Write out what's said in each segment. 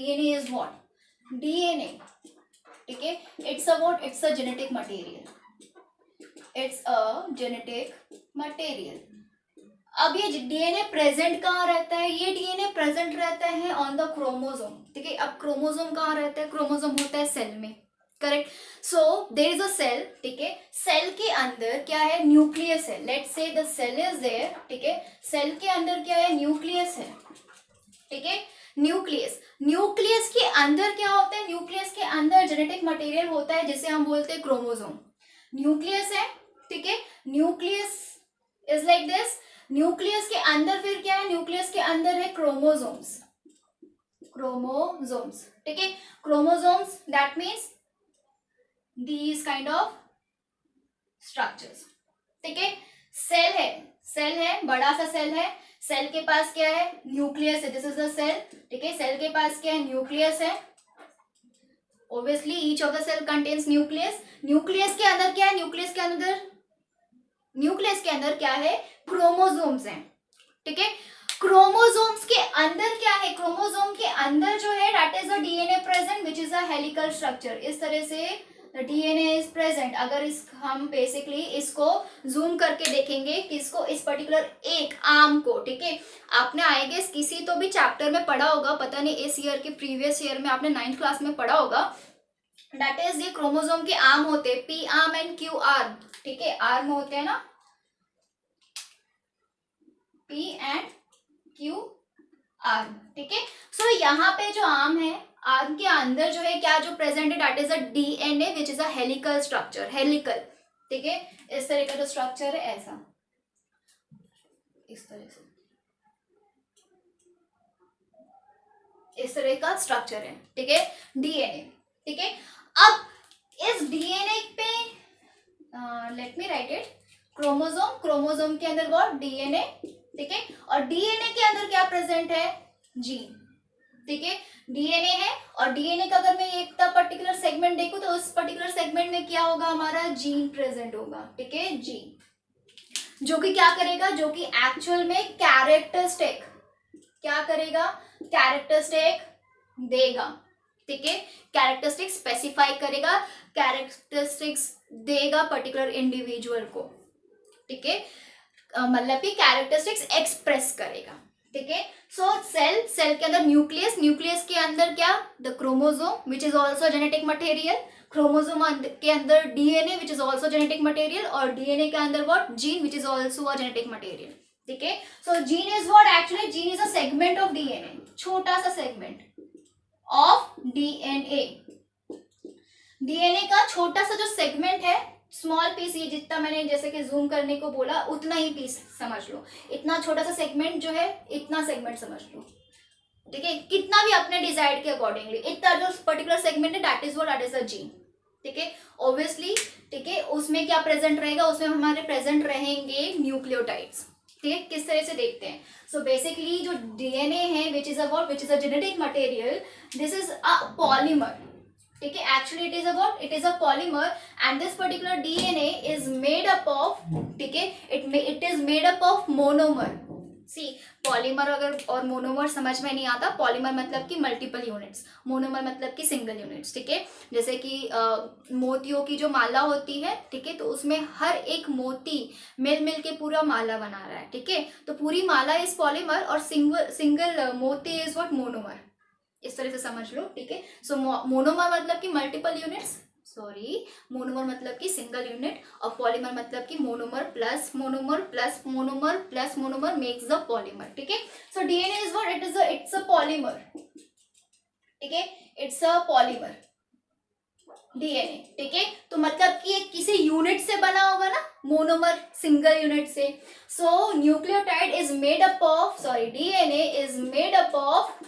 DNA is what, DNA, ठीक है, it's a what, it's a genetic material, it's a genetic material. अब ये DNA present कहाँ रहता है, ये डीएनए प्रेजेंट रहता है ऑन द क्रोमोसोम, ठीक है। अब क्रोमोसोम कहाँ रहता है, क्रोमोसोम होता है सेल में, correct. So there is a cell, ठीक है, सेल के अंदर क्या है, न्यूक्लियस है, let's say the cell is there, ठीक है, सेल के अंदर क्या है, न्यूक्लियस है, ठीक है, न्यूक्लियस, न्यूक्लियस के अंदर क्या होता है, न्यूक्लियस के अंदर जेनेटिक मटेरियल होता है जिसे हम बोलते हैं क्रोमोसोम। न्यूक्लियस है, ठीक है, nucleus is like this, nucleus के अंदर फिर क्या है, न्यूक्लियस के अंदर है क्रोमोसोम्स, क्रोमोसोम्स, ठीक है, chromosomes that means these kind of structures, ठीक है। सेल है, सेल है, बड़ा सा सेल है, सेल के पास क्या है, न्यूक्लियस है, दिस इज द सेल, ठीक है, सेल के पास क्या है, न्यूक्लियस है, obviously each of the cell contains nucleus, nucleus के अंदर क्या है, न्यूक्लियस के अंदर, न्यूक्लियस के अंदर क्या है, क्रोमोसोम्स हैं, ठीक है। क्रोमोसोम्स के अंदर क्या है, क्रोमोसोम के अंदर जो है that is a DNA present which is a helical structure, इस तरह से डीएनए इज प्रेजेंट। अगर इस हम बेसिकली इसको जूम करके देखेंगे कि इसको, इस पर्टिकुलर एक आर्म को, ठीक है, आपने आई गेस किसी तो भी चैप्टर में पढ़ा होगा, पता नहीं इस ईयर के प्रीवियस ईयर में आपने 9th क्लास में पढ़ा होगा, दैट इज ये क्रोमोसोम के आर्म होते हैं, P arm and Q arm, ठीक है, आर्म होते हैं ना, पी एंड क्यू आर्म, ठीक है। सो यहाँ पे जो आर्म है, आर्म के अंदर जो है क्या जो प्रेजेंट है, that is a DNA which is a helical structure, helical, ठीक है, इस तरह का जो स्ट्रक्चर है, ऐसा, इस तरह से, इस तरह का स्ट्रक्चर है, ठीक है, डीएनए, ठीक है। अब इस डीएनए पे let me right it, chromosome, chromosome के अंदर वो डीएनए, ठीक है, और डीएनए के अंदर क्या प्रेजेंट है, जीन, ठीक है, डीएनए है, और डीएनए का अगर मैं एक पर्टिकुलर सेगमेंट देखूं तो उस पर्टिकुलर सेगमेंट में क्या होगा, हमारा जीन प्रेजेंट होगा, ठीक है, जीन, जो कि क्या करेगा, जो कि एक्चुअल में कैरेक्टरिस्टिक, क्या करेगा, कैरेक्टरिस्टिक देगा, ठीक है, कैरेक्टरिस्टिक स्पेसिफाई करेगा, कैरेक्टरिस्टिक्स देगा पर्टिकुलर इंडिविजुअल को, ठीक है, मतलब कि कैरेक्टरिस्टिक्स एक्सप्रेस करेगा, ठीक है। सो सेल, सेल के अंदर न्यूक्लियस, न्यूक्लियस के अंदर क्या, the chromosome which is also genetic material, chromosome के अंदर DNA which is also genetic material, और डीएनए के अंदर what, gene which is also a genetic material, ठीक है। So gene is what, actually gene is a segment of DNA, छोटा सा segment of DNA, DNA का छोटा सा जो सेगमेंट है, स्मॉल पीस, ये जितना मैंने जैसे कि जूम करने को बोला उतना ही पीस समझ लो, इतना छोटा सा सेगमेंट जो है, इतना सेगमेंट समझ लो, ठीक है, कितना भी अपने डिजाइड के अकॉर्डिंगली, इतना जो पर्टिकुलर सेगमेंट है that is what, that is a gene, ठीक है, ऑब्वियसली, ठीक है। उसमें क्या प्रेजेंट रहेगा, उसमें हमारे प्रेजेंट रहेंगे न्यूक्लियोटाइड्स, ठीक है, किस तरह से देखते हैं। सो बेसिकली जो डीएनए है which is a what, which is a genetic material, this is a polymer, ठीक है, actually it is a what, it is a polymer, and this particular DNA is made up of, ठीक है, it is made up of monomer, see, polymer अगर और monomer समझ में नहीं आता, पॉलीमर मतलब कि मल्टीपल यूनिट्स, मोनोमर मतलब कि सिंगल यूनिट्स, ठीक है, जैसे कि मोतियों की जो माला होती है, ठीक है, तो उसमें हर एक मोती मिल मिल के पूरा माला बना रहा है, ठीक है, तो पूरी माला इज पॉलीमर और सिंगल मोती इज व्हाट, मोनोमर, इस तरह से समझ लो, ठीक है। सो मोनोमर मतलब कि मल्टीपल यूनिट्स, सॉरी, मोनोमर मतलब कि सिंगल यूनिट, और पॉलीमर मतलब कि monomer plus monomer plus monomer plus monomer makes the polymer, ठीक है। So DNA is what, it's a polymer, ठीक है, इट्स अ पॉलीमर डीएनए, ठीक है, तो मतलब कि एक किसी यूनिट से बना होगा ना, मोनोमर सिंगल यूनिट से। So nucleotide is made up of, sorry, DNA is made up of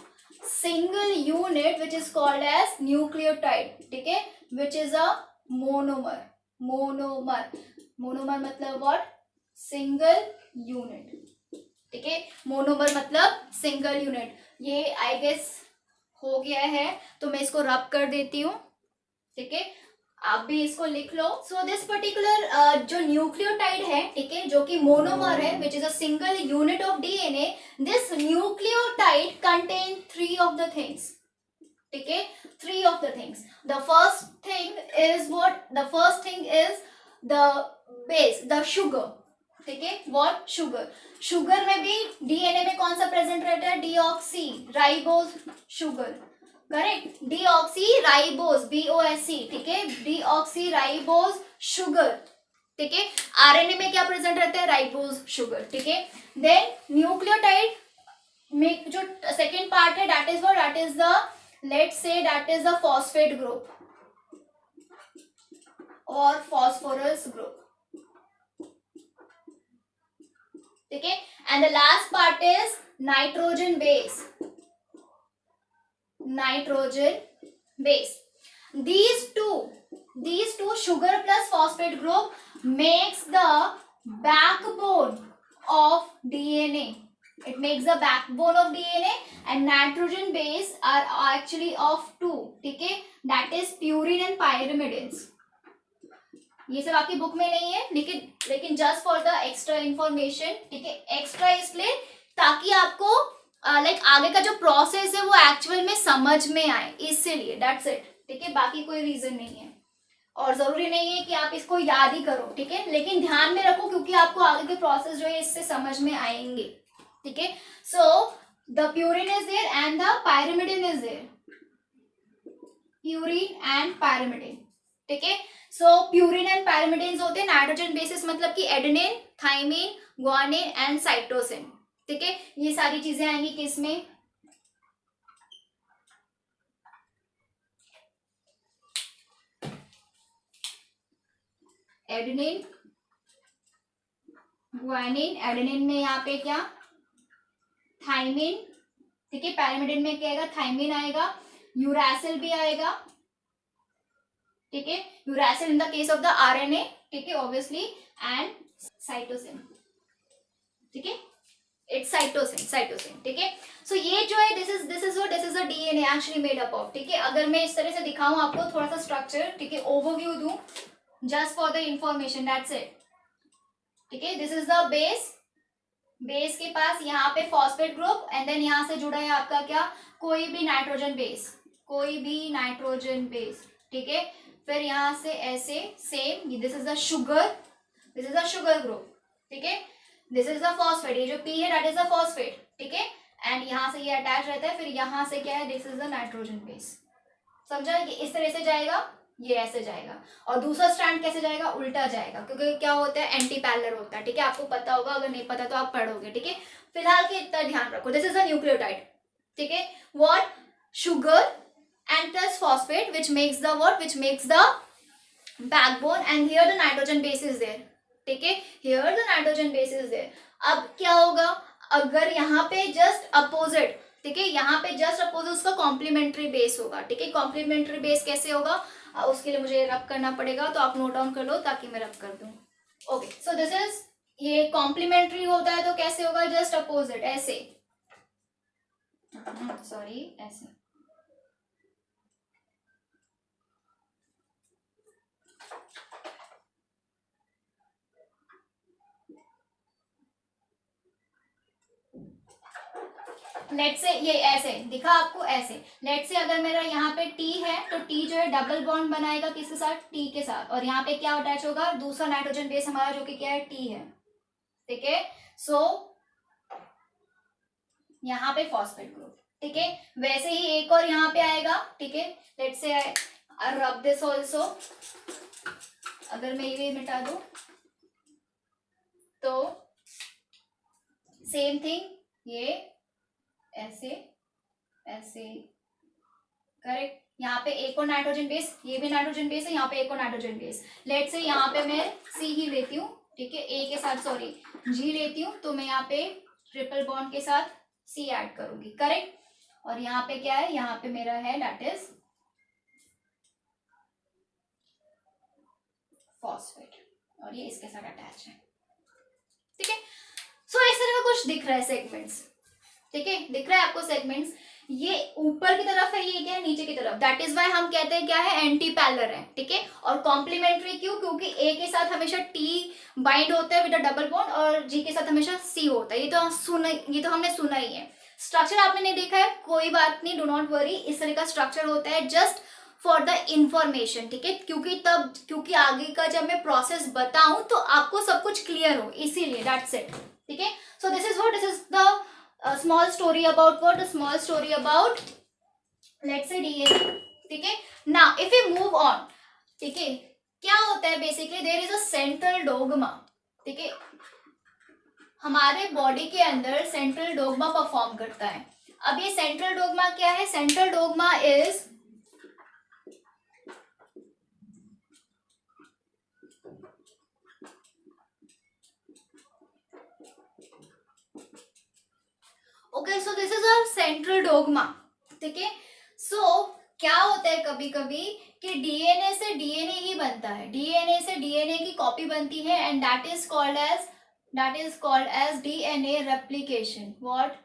single unit which is called as nucleotide, ठीक है, which is a monomer, monomer मतलब what, single unit, ठीक है, मोनोमर मतलब single unit. ये I guess हो गया है, तो मैं इसको रब कर देती हूँ, ठीक है, आप भी इसको लिख लो। सो दिस पर्टिकुलर जो न्यूक्लियोटाइड है, ठीक है, जो कि मोनोमर है which is a single unit of DNA, this nucleotide contain 3 of the things, ठीक है, 3 of the things. The first thing is what, the first thing is the base, the sugar. ठीक है, व्हाट, शुगर. शुगर में भी DNA में कौन सा present रहता है, deoxy ribose sugar. Correct, deoxy ribose, BOSC. ठीक है, डीऑक्सी राइबोज शुगर. ठीक है, आरएनए में क्या प्रेजेंट रहता है, राइबोज शुगर. ठीक है, देन न्यूक्लियोटाइड में जो सेकेंड पार्ट है, that is what, that is the, let's say that is the phosphate group और फॉस्फोरस ग्रुप. ठीक है, and the last part is nitrogen base, nitrogen base. These two sugar plus phosphate group makes the backbone of DNA. It makes the backbone of DNA, and nitrogen base are actually of 2. ठीक है, that is purine and pyrimidines. ये सब आपकी book में नहीं है, लेकिन just for the extra information. ठीक है, एक्स्ट्रा इसलिए ताकि आपको लाइक आगे का जो प्रोसेस है वो एक्चुअल में समझ में आए, इसीलिए. That's it. ठीक है, बाकी कोई रीजन नहीं है, और जरूरी नहीं है कि आप इसको याद ही करो. ठीक है, लेकिन ध्यान में रखो क्योंकि आपको आगे के प्रोसेस जो है इससे समझ में आएंगे. ठीक है, so the purine is there and the pyrimidine is there, purine and pyrimidine. ठीक है, सो प्यूरिन एंड पायरिमिडिन होते हैं नाइट्रोजन बेसिस, मतलब कि adenine, thymine, guanine and cytosine. ठीक है, ये सारी चीजें आएंगी किसमें, एडेनिन, ग्वानिन. एडेनिन में यहाँ पे क्या, थाइमिन. ठीक है, पैरामिडिन में क्या आएगा, थाइमिन आएगा, यूरासिल भी आएगा. ठीक है, uracil in the case of the RNA. ठीक है, ऑब्वियसली, एंड साइटोसिन. ठीक है, इट्स साइटोसिन. ठीक है, सो ये जो है this is a DNA actually made up of. ठीक है, अगर मैं इस तरह से दिखाऊं आपको थोड़ा सा स्ट्रक्चर, ठीक है, ओवरव्यू दूं just for the information, that's it. ठीक है, this is the base. Base के पास यहाँ पे फॉस्फेट ग्रुप, एंड देन यहाँ से जुड़ा है आपका क्या, कोई भी नाइट्रोजन बेस, कोई भी नाइट्रोजन बेस. ठीक है, फिर यहाँ से ऐसे same, this is the sugar, this is the sugar group. ठीक है, दिस इज द फॉस्फेट, ये जो पी है दैट इज द फॉस्फेट. ठीक है, एंड यहाँ से ये अटैच रहता है, फिर यहाँ से क्या है, this is the nitrogen base. समझा, ये इस तरह से जाएगा, ये ऐसे जाएगा, और दूसरा स्ट्रैंड कैसे जाएगा, उल्टा जाएगा, क्योंकि क्या होता है, एंटी पैरेलल होता है. ठीक है, आपको पता होगा, अगर नहीं पता तो आप पढ़ोगे. ठीक है, फिलहाल के इतना ध्यान रखो. This is a nucleotide. ठीक है, what, sugar and plus phosphate which makes the what, which makes the backbone, and here the nitrogen base is there. ठीक है, here the nitrogen base is there. अब क्या होगा, अगर यहाँ पे जस्ट अपोजिट, ठीक है, यहाँ पे जस्ट अपोजिट उसका कॉम्प्लीमेंट्री बेस होगा. ठीक है, कॉम्प्लीमेंट्री बेस कैसे होगा, उसके लिए मुझे रब करना पड़ेगा, तो आप नोट डाउन कर लो ताकि मैं रब कर दूं. ओके, सो दिस इज, ये कॉम्प्लीमेंट्री होता है तो कैसे होगा, जस्ट अपोजिट, ऐसे, सॉरी, ऐसे. लेट से ये ऐसे दिखा आपको, ऐसे. लेट से अगर मेरा यहाँ पे टी है तो टी जो है डबल बॉन्ड बनाएगा किसके साथ, टी के साथ, और यहाँ पे क्या अटैच होगा, दूसरा नाइट्रोजन बेस हमारा जो कि क्या है, टी है. ठीक है, सो यहाँ पे फॉस्फेट ग्रुप. ठीक है, वैसे ही एक और यहाँ पे आएगा. ठीक है, लेट से रब दिस ऑल्सो. अगर मैं ये मिटा दूं तो सेम थिंग, ये ऐसे ऐसे, करेक्ट. यहाँ पे एक और नाइट्रोजन बेस, ये भी नाइट्रोजन बेस है, यहाँ पे एक और नाइट्रोजन बेस. लेट से यहाँ पे मैं सी ही लेती हूँ. ठीक है, ए के साथ सॉरी जी लेती हूँ, तो मैं यहाँ पे ट्रिपल बॉन्ड के साथ सी ऐड करूंगी. करेक्ट, और यहाँ पे क्या है, यहाँ पे मेरा है दैट इज फॉस्फेट, और ये इसके साथ अटैच है. ठीक है, सो इस तरह का कुछ दिख रहा है सेगमेंट्स. ठीक है, दिख रहा है आपको सेगमेंट्स, ये ऊपर की तरफ है, ये क्या है, नीचे की तरफ. दैट इज वाई हम कहते हैं क्या है, एंटी पैरेलल है. ठीक है, और कॉम्प्लीमेंट्री क्यों, क्योंकि ए के साथ हमेशा टी बाइंड होता है विद अ डबल बॉन्ड, और जी के साथ हमेशा सी होता है. ये तो हमने सुना ही है. स्ट्रक्चर आपने नहीं देखा है, कोई बात नहीं, डू नॉट वरी, इस तरह का स्ट्रक्चर होता है जस्ट फॉर द इंफॉर्मेशन, ठीक है, क्योंकि आगे का जब मैं प्रोसेस बताऊं तो आपको सब कुछ क्लियर हो, इसीलिए, दैट्स इट, ठीक है. So this is the small story about what, the small story about let's say DNA, ठीक है. Now if you move on, ठीक है, क्या होता है basically, there is a central dogma, ठीक है, हमारे बॉडी के अंदर सेंट्रल डोग्मा परफॉर्म करता है. अब ये सेंट्रल डोग्मा क्या है? Central dogma is okay, so this is a central dogma, ठीक है. सो क्या होता है कभी कभी कि डीएनए से डीएनए ही बनता है, डीएनए से डीएनए की कॉपी बनती है, and that is called as DNA replication. What?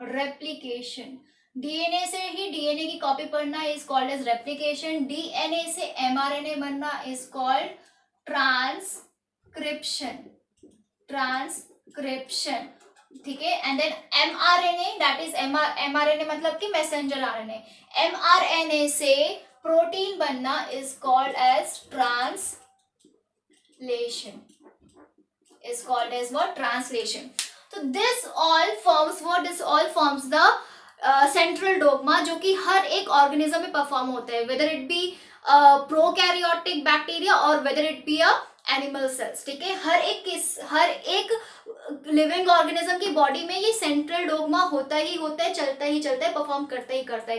Replication. DNA से ही डीएनए की कॉपी पढ़ना is called as replication. DNA से एमआरएनए बनना इज कॉल्ड ट्रांसक्रिप्शन. ट्रांसक्रिप्शन, ठीक है. And then mRNA, that is mRNA मतलब कि मैसेंजर आरएनए. एमआरएनए से प्रोटीन बनना is called as translation. is called as what? Translation. So this all forms the central dogma, जो कि हर एक ऑर्गेनिज्म में परफॉर्म होता है, whether it be prokaryotic bacteria और whether it be a animal cells, ठीक है. हर एक लिविंग ऑर्गेनिज्म की बॉडी में ये सेंट्रल डोग्मा होता ही होता है, चलता ही चलता है, परफॉर्म करता ही करता है.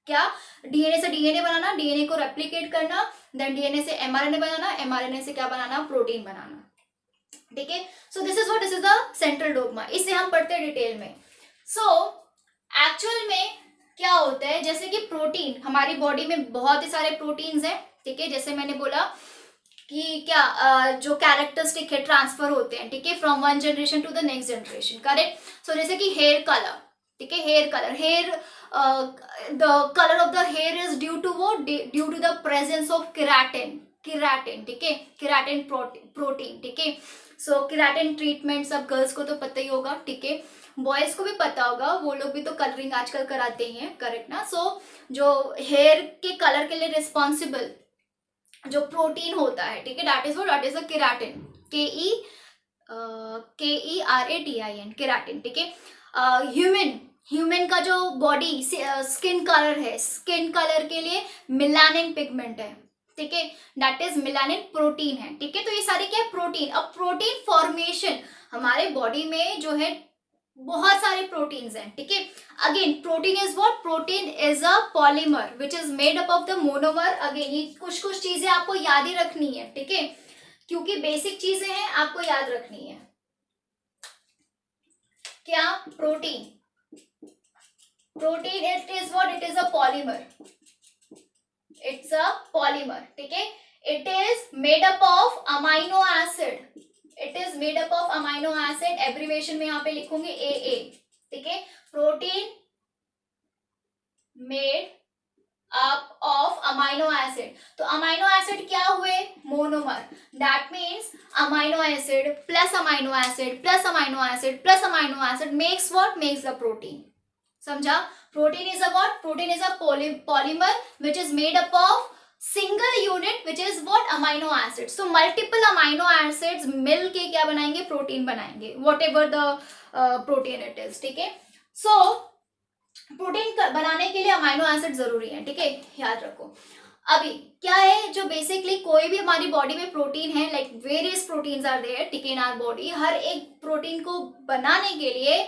क्या? डीएनए से डीएनए बनाना, डीएनए को रेप्लिकेट करना, देन डीएनए से एमआरएनए बनाना, एमआरएनए से क्या बनाना? प्रोटीन बनाना, ठीक है. So this is the central dogma. इसे हम पढ़ते हैं डिटेल में. सो एक्चुअल में क्या होता है, जैसे कि प्रोटीन, हमारी बॉडी में बहुत ही सारे प्रोटीन्स हैं, ठीक है. जैसे मैंने बोला कि क्या जो कैरेक्टरिस्टिक है ट्रांसफर होते हैं, ठीक है, from one generation to the next generation, correct. So जैसे कि हेयर कलर, ठीक है, the colour of the hair is due to the presence of keratin, ठीक है, केराटिन प्रोटीन, ठीक है. सो केराटिन ट्रीटमेंट सब गर्ल्स को तो पता ही होगा, ठीक है, बॉयज को भी पता होगा, वो लोग भी तो कलरिंग आजकल कराते ही हैं, करेक्ट ना. सो जो हेयर के कलर के लिए रिस्पॉन्सिबल जो प्रोटीन होता है, ठीक है, that is the keratin, KERATIN, keratin, ठीक है. ह्यूमन का जो बॉडी स्किन कलर है, स्किन कलर के लिए मिलानिन पिगमेंट है, ठीक है, दैट इज मिलानिन प्रोटीन है, ठीक है. तो ये सारे क्या है? प्रोटीन. अब प्रोटीन फॉर्मेशन हमारे बॉडी में जो है बहुत सारे प्रोटीन्स हैं, ठीक है. Again protein is what? Protein is a polymer which is made up of the monomer. Again ये कुछ चीजें आपको याद ही रखनी है, ठीक है, क्योंकि बेसिक चीजें हैं, आपको याद रखनी है. क्या? Protein it is what? It is a polymer. It's a polymer, ठीक है. It is made up of amino acid. It is made up of amino acid. Abbreviation में यहाँ पे लिखूंगी AA, ठीक है. Protein made up of amino acid. तो amino acid क्या हुए? Monomer. That means amino acid plus amino acid plus amino acid plus amino acid makes what? Makes the protein. समझा? Protein is a what? Protein is a polymer which is made up of single unit which is what? Amino acid. So multiple amino acids मिल के क्या बनाएंगे? Protein बनाएंगे, whatever the protein it is, ठीक है. So protein बनाने के लिए अमाइनो एसिड जरूरी है, ठीक है, याद रखो. अभी क्या है, जो बेसिकली कोई भी हमारी बॉडी में प्रोटीन है, like various proteins are there, ठीक है, इन आवर बॉडी. हर एक प्रोटीन को बनाने के लिए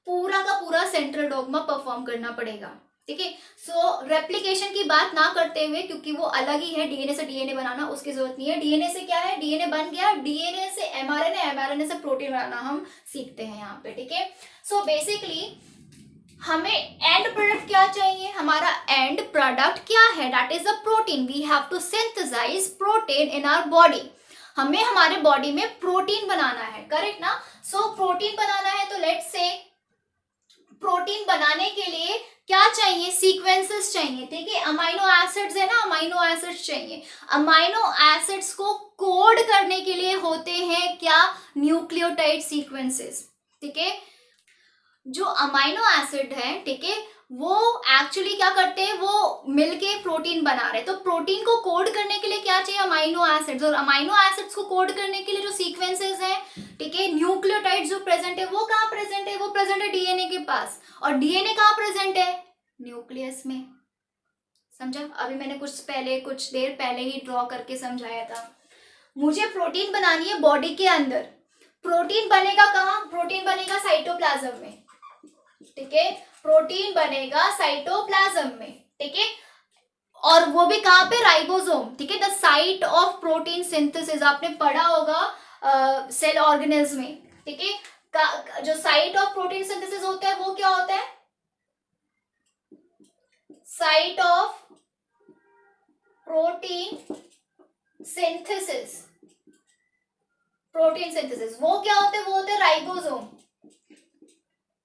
पूरा का पूरा सेंट्रल डोग्मा परफॉर्म करना पड़ेगा, ठीक है. सो रेप्लिकेशन की बात ना करते हुए, क्योंकि वो अलग ही है, डीएनए से डीएनए बनाना उसकी जरूरत नहीं है. डीएनए से क्या है? डीएनए बन गया, डीएनए से एमआरएनए, एमआरएनए से प्रोटीन बनाना हम सीखते हैं यहाँ पे, ठीक है. सो बेसिकली हमें एंड प्रोडक्ट क्या चाहिए? हमारा एंड प्रोडक्ट क्या है? That is a protein. We have to synthesize protein in our body. हमें हमारे बॉडी में प्रोटीन बनाना है, करेक्ट ना. सो प्रोटीन बनाना है, तो लेट्स से प्रोटीन बनाने के लिए क्या चाहिए? सीक्वेंसेस चाहिए, ठीक है. अमाइनो एसिड्स है ना, अमाइनो एसिड्स चाहिए. अमाइनो एसिड्स को कोड करने के लिए होते हैं क्या? न्यूक्लियोटाइड सीक्वेंसेस, ठीक है. जो अमाइनो एसिड है, ठीक है, वो एक्चुअली क्या करते हैं, वो मिलके प्रोटीन बना रहे हैं। तो प्रोटीन को कोड करने के लिए क्या चाहिए, अमाइनो एसिड्स, और अमाइनो एसिड्स को कोड करने के लिए जो सीक्वेंसेस हैं, ठीक है, न्यूक्लियोटाइड जो प्रेजेंट है वो कहाँ प्रेजेंट है, वो प्रेजेंट है डीएनए के पास। और डीएनए कहाँ प्रेजेंट है, न्यूक्लियस में। समझा? अभी मैंने कुछ देर पहले ही ड्रॉ करके समझाया था। मुझे प्रोटीन बनानी है बॉडी के अंदर। प्रोटीन बनेगा कहाँ, प्रोटीन बनेगा साइटोप्लाज्म में, ठीक है, प्रोटीन बनेगा साइटोप्लाज्म में, ठीक है, और वो भी कहाँ पे, राइबोसोम, ठीक है, the site of protein synthesis. आपने पढ़ा होगा सेल ऑर्गेनेल्स में, ठीक है, जो साइट ऑफ प्रोटीन सिंथेसिस होता है वो क्या होता है, site of protein synthesis. Protein synthesis वो क्या होते हैं, वो होते हैं राइबोसोम,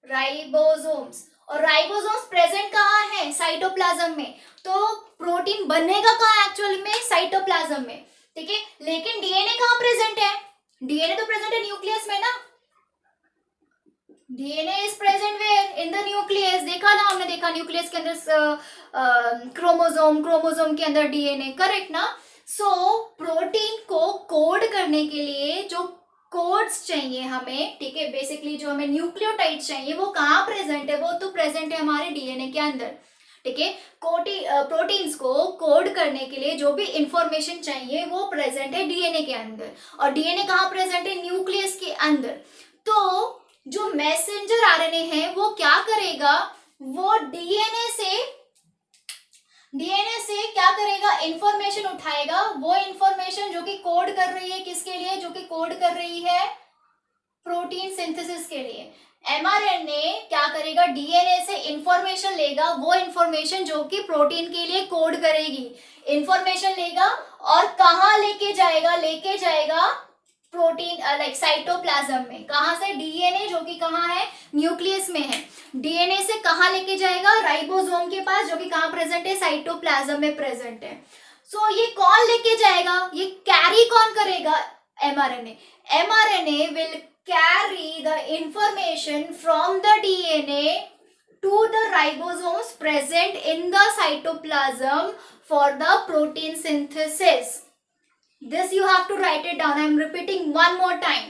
राइबोसोम्स। और राइबोसोम्स प्रेजेंट कहाँ है, साइटोप्लाज्म में। तो प्रोटीन बनेगा कहाँ एक्चुअली में, साइटोप्लाज्म में, ठीक है। लेकिन डीएनए कहाँ प्रेजेंट है, डीएनए तो प्रेजेंट है न्यूक्लियस में ना। DNA is present where, in the nucleus. देखा ना हमने, देखा न्यूक्लियस के अंदर क्रोमोसोम के अंदर डीएनए, करेक्ट ना। सो प्रोटीन को कोड करने के लिए जो कोड्स चाहिए हमें, ठीक है, बेसिकली जो हमें न्यूक्लियोटाइड चाहिए वो कहाँ प्रेजेंट है, वो तो प्रेजेंट है हमारे डीएनए के अंदर, ठीक है। प्रोटीन्स को कोड करने के लिए जो भी इंफॉर्मेशन चाहिए वो प्रेजेंट है डीएनए के अंदर। और डीएनए कहाँ प्रेजेंट है, न्यूक्लियस के अंदर। तो जो मैसेंजर आरएनए है वो क्या करेगा, वो डीएनए से क्या करेगा, इंफॉर्मेशन उठाएगा। वो इंफॉर्मेशन जो कि कोड कर रही है किसके लिए, जो कि कोड कर रही है प्रोटीन सिंथेसिस के लिए। एमआरएनए क्या करेगा, डीएनए से इंफॉर्मेशन लेगा, वो इंफॉर्मेशन जो कि प्रोटीन के लिए कोड करेगी, इंफॉर्मेशन लेगा और कहाँ लेके जाएगा प्रोटीन लाइक साइटोप्लाज्म में। कहाँ से, डीएनए जो कि कहाँ है, न्यूक्लियस में है। डीएनए से कहाँ लेके जाएगा, राइबोसोम के पास, जो कि कहाँ प्रेजेंट है, साइटोप्लाज्म में प्रेजेंट है। सो ये कौन लेके जाएगा, ये कैरी कौन करेगा, mRNA. MRNA will carry the information from the DNA to the ribosomes present in the cytoplasm for the protein synthesis. This you have to write it down. I am repeating one more time.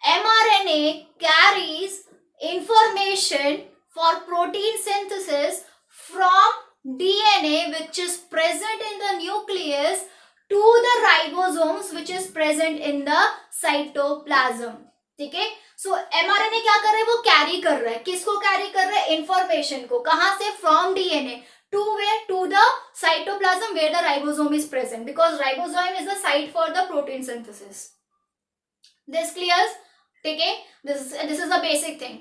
mRNA carries information for protein synthesis from DNA which is present in the nucleus to the ribosomes which is present in the cytoplasm. ठीक है। So mRNA क्या कर रहा है, वो carry कर रहा है, किसको कैरी कर रहा है, इंफॉर्मेशन को। कहां से, from DNA to where, to the cytoplasm where the ribosome is present, because ribosome is the site for the protein synthesis. This clears, ठीक है। This is the basic thing.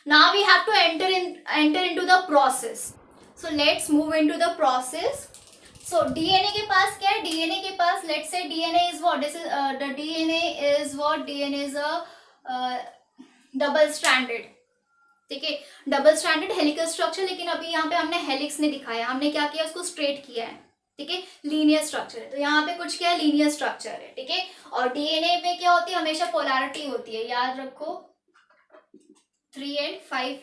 Now we have to enter into the process. So let's move into the process. So DNA के पास क्या है, DNA के पास let's say DNA is what, this is the DNA is what, DNA is a double stranded, ठीक है, double stranded helical structure. लेकिन अभी यहाँ पे हमने हेलिक्स नहीं दिखाया, हमने क्या किया, उसको स्ट्रेट किया है, ठीक है, लीनियर स्ट्रक्चर है। तो यहाँ पे कुछ क्या है, लीनियर स्ट्रक्चर है, ठीक है। और डीएनए में क्या होती है, हमेशा पोलैरिटी होती है, याद रखो, 3 and 5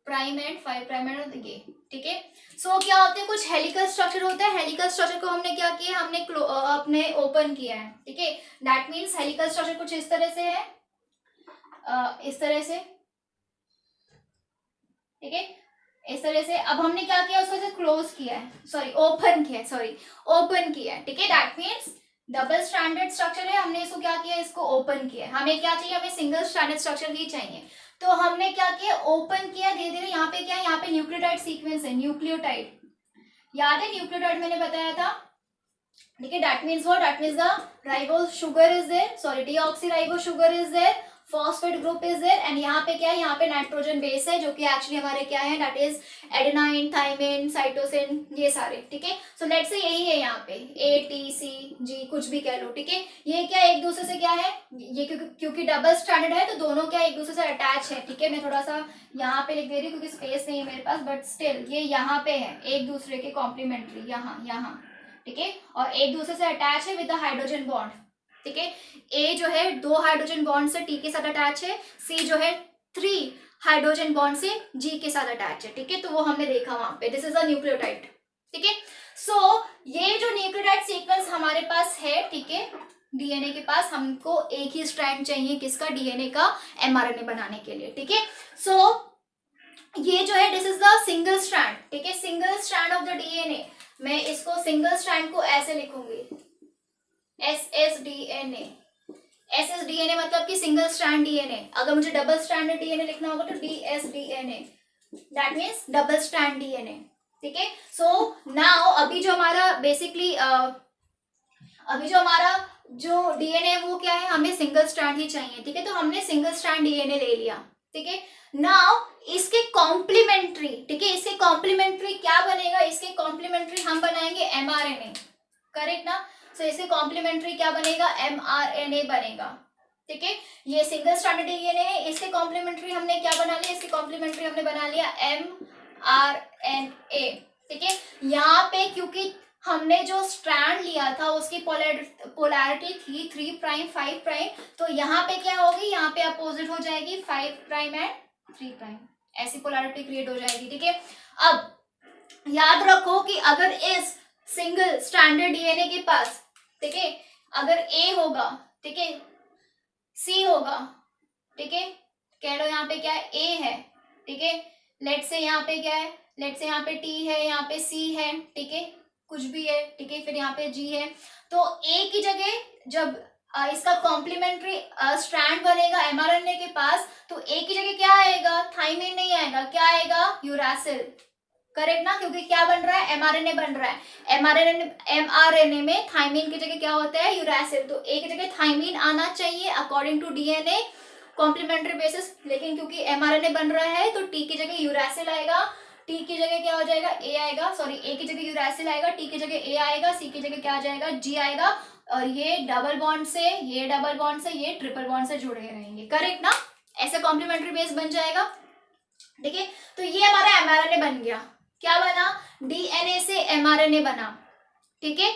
prime and 5 prime and ये, ठीक है। सो क्या होते हैं, कुछ हेलिकल स्ट्रक्चर होता है। हेलिकल स्ट्रक्चर को हमने क्या किया, हमने अपने ओपन किया है, ठीक है। दैट मीन्स हेलिकल स्ट्रक्चर कुछ इस तरह से है, इस तरह से, ठीक है, इस तरह से। अब हमने क्या किया, उसको क्लोज किया है, सॉरी ओपन किया है, ओपन किया है, ठीक है। That means double stranded structure है, हमने इसको क्या किया, इसको ओपन किया है। हमें क्या चाहिए, हमें सिंगल स्ट्रैंडेड स्ट्रक्चर ही चाहिए। तो हमने क्या किया, ओपन किया धीरे धीरे। यहाँ पे क्या है, यहाँ पे न्यूक्लियोटाइड सीक्वेंस है, न्यूक्लियोटाइड, याद है न्यूक्लियोटाइड मैंने बताया था, ठीक है। That means what, that means the ribo sugar is there, sorry deoxy ribo sugar is there, phosphate group is there, and यहाँ पे क्या है, यहाँ पे नाइट्रोजन बेस है, जो कि एक्चुअली हमारे क्या है, that is adenine, thymine, cytosine, ये सारे, ठीक है। सो लेट्स से यही है यहाँ पे ATCG कुछ भी कह लो, ठीक है। ये क्या एक दूसरे से क्या है, ये क्योंकि डबल स्ट्रैंडेड है तो दोनों क्या एक दूसरे से अटैच है, ठीक है। मैं थोड़ा सा यहाँ पे लिख दे रही हूँ क्योंकि स्पेस नहीं है मेरे पास, बट स्टिल ये यहाँ पे है एक दूसरे के कॉम्प्लीमेंट्री, यहाँ, ठीक है। और एक दूसरे से अटैच है विद हाइड्रोजन बॉन्ड, ठीक है। ए जो है 2 हाइड्रोजन बॉन्ड से T के साथ अटैच है, C जो है 3 हाइड्रोजन बॉन्ड से जी के साथ अटैच है, ठीक है, तो वो हमने देखा वहां पे, दिस इज अ न्यूक्लियोटाइड, ठीक है। सो ये जो न्यूक्लियोटाइड सीक्वेंस हमारे पास है, ठीक है, डीएनए के पास हमको एक ही स्ट्रैंड चाहिए किसका, डीएनए का एमआरएनए बनाने के लिए, ठीक है। सो ये जो है this is the single strand, ठीक है, single strand of the DNA. मैं इसको सिंगल स्ट्रैंड को ऐसे लिखूंगी, SSDNA, SSDNA मतलब कि सिंगल स्ट्रैंड डीएनए। अगर मुझे डबल स्ट्रैंड डीएनए लिखना होगा तो DSDNA, that means double strand DNA, ठीक है। सो नाउ अभी जो हमारा बेसिकली अभी जो हमारा जो डीएनए वो क्या है, हमें सिंगल स्ट्रैंड ही चाहिए, ठीक है, तो हमने सिंगल स्ट्रैंड डीएनए ले लिया, ठीक है। नाउ इसके कॉम्प्लीमेंट्री, ठीक है, इसके कॉम्प्लीमेंट्री क्या बनेगा, इसके कॉम्प्लीमेंट्री हम बनाएंगे एमआरएनए, करेक्ट ना। सो इसके कॉम्प्लीमेंट्री क्या बनेगा, एमआरएनए बनेगा, ठीक है। ये सिंगल स्ट्रैंडेड डीएनए है, इसके कॉम्प्लीमेंट्री हमने क्या बना लिया, इसके कॉम्प्लीमेंट्री हमने बना लिया एमआरएनए, ठीक है। यहाँ पे क्योंकि हमने जो स्ट्रैंड लिया था उसकी पोलैरिटी थी 3 प्राइम 5 प्राइम, तो यहाँ पे क्या होगी, यहाँ पे अपोजिट हो जाएगी 5 प्राइम एंड 3 प्राइम, ऐसी पोलैरिटी क्रिएट हो जाएगी, ठीक है। अब याद रखो कि अगर इस सिंगल स्ट्रैंडेड डीएनए के पास, ठीक है, अगर ए होगा, ठीक है, सी होगा, ठीक है, कह लो यहाँ पे क्या है, ए है, ठीक है, लेट से यहाँ पे क्या है, लेट से यहाँ पे टी है, यहाँ पे सी है, ठीक है, कुछ भी है, ठीक है, फिर यहाँ पे जी है, तो ए की जगह जब इसका कॉम्प्लीमेंट्री स्ट्रैंड बनेगा एमआरएनए के पास, तो ए की जगह क्या आएगा, थाइमिन नहीं आएगा, क्या आएगा, यूरासिल, करेक्ट ना, क्योंकि क्या बन रहा है, एमआरएनए बन रहा है, एमआरएनए में थाइमिन की जगह क्या होता है, यूरासिल, तो ए की जगह थाइमिन आना चाहिए according to DNA complementary basis, लेकिन क्योंकि एमआरएनए बन रहा है तो टी की जगह यूरासिल आएगा, टी की जगह क्या हो जाएगा, ए आएगा, सॉरी ए की जगह यूरासिल आएगा, टी की जगह ए आएगा, सी की जगह क्या आ जाएगा, जी आएगा, और ये डबल बॉन्ड से, ये डबल बॉन्ड से, ये ट्रिपल बॉन्ड से जुड़े रहेंगे, करेक्ट ना, ऐसे कॉम्प्लीमेंट्री बेस बन जाएगा, ठीक है। तो ये हमारा एमआरएनए बन गया, क्या बना, डीएनए से एमआरएनए बना, ठीक है,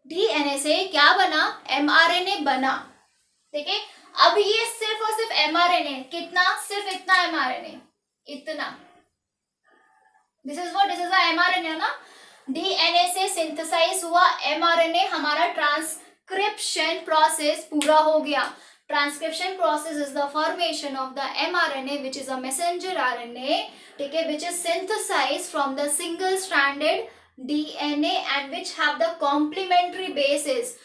डीएनए से क्या बना, एमआरएनए बना, ठीक है। अब ये सिर्फ और सिर्फ एमआरएनए, कितना, सिर्फ इतना एमआरएनए, इतना, this is what, this is the mRNA ना, डीएनए से सिंथेसाइज हुआ एमआरएनए, हमारा ट्रांसक्रिप्शन प्रोसेस पूरा हो गया। Transcription process is the formation of the mRNA, which is a messenger RNA, ठीक है, which is synthesized from the single stranded DNA and which have the complementary bases,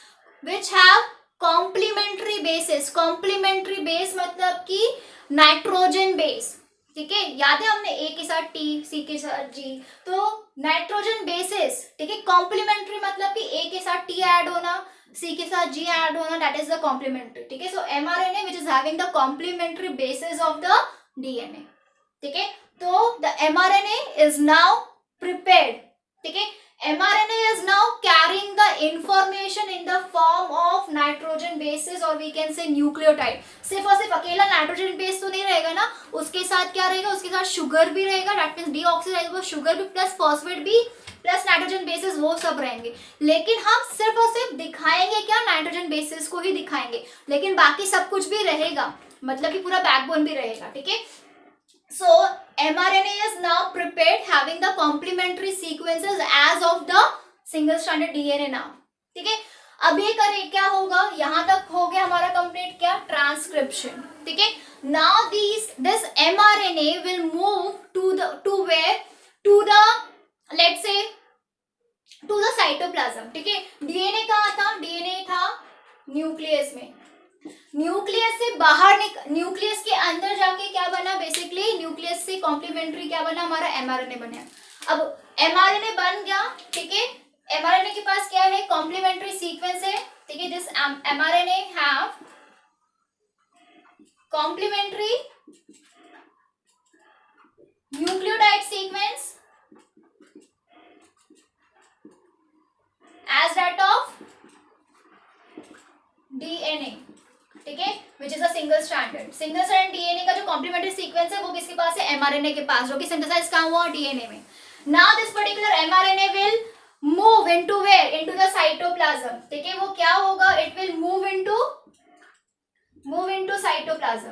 which have complementary bases, complementary base मतलब कि nitrogen base, ठीक है, याद है हमने ए के साथ टी, सी के साथ जी, तो नाइट्रोजन बेसिस, ठीक है, कॉम्प्लीमेंट्री मतलब कि ए के साथ टी ऐड होना, सी के साथ जी ऐड होना, दैट इज द कॉम्प्लीमेंट्री, ठीक है। So mRNA which is having the complementary basis of the DNA, ठीक है, तो the mRNA is now prepared, ठीक है, mRNA is now carrying the information in the form of nitrogen bases or we can say nucleotide। सिर्फ और सिर्फ अकेला nitrogen base तो नहीं रहेगा ना, उसके साथ क्या रहेगा, उसके साथ शुगर भी रहेगा, दैट मीन्स डीऑक्सीराइबोज शुगर भी प्लस फॉस्फेट भी प्लस नाइट्रोजन बेसिस, वो सब रहेंगे, लेकिन हम सिर्फ और सिर्फ दिखाएंगे क्या, नाइट्रोजन बेसिस को ही दिखाएंगे, लेकिन बाकी सब कुछ भी रहेगा, मतलब कि पूरा बैकबोन भी रहेगा, ठीक है। So mRNA is now prepared having the complementary sequences as of the single stranded DNA now, ठीक है। अब ये करे क्या होगा, यहां तक हो गया हमारा कंप्लीट, क्या, ट्रांसक्रिप्शन, ठीक है। Now this mRNA will move to where, to the, let's say to the cytoplasm, ठीक है। डीएनए कहाँ था, डीएनए था न्यूक्लियस में, न्यूक्लियस से बाहर न्यूक्लियस के अंदर जाके क्या बना, बेसिकली न्यूक्लियस से कॉम्प्लीमेंट्री क्या बना, हमारा एमआरएनए बना। अब एमआरएनए बन गया, ठीक है, एमआरएनए के पास क्या है, कॉम्प्लीमेंट्री सीक्वेंस है, ठीक है, this mRNA have complementary nucleotide sequence as that of DNA, ठीक है, which is a single stranded DNA का जो कॉम्प्लीमेंट्री सीक्वेंस है वो किसके पास है, एमआरएनए के पास, जो कि सिंथेसाइज कहाँ हुआ, डीएनए में। Now this particular mRNA will move into where, into the cytoplasm, ठीक है, वो क्या होगा, it will move into cytoplasm,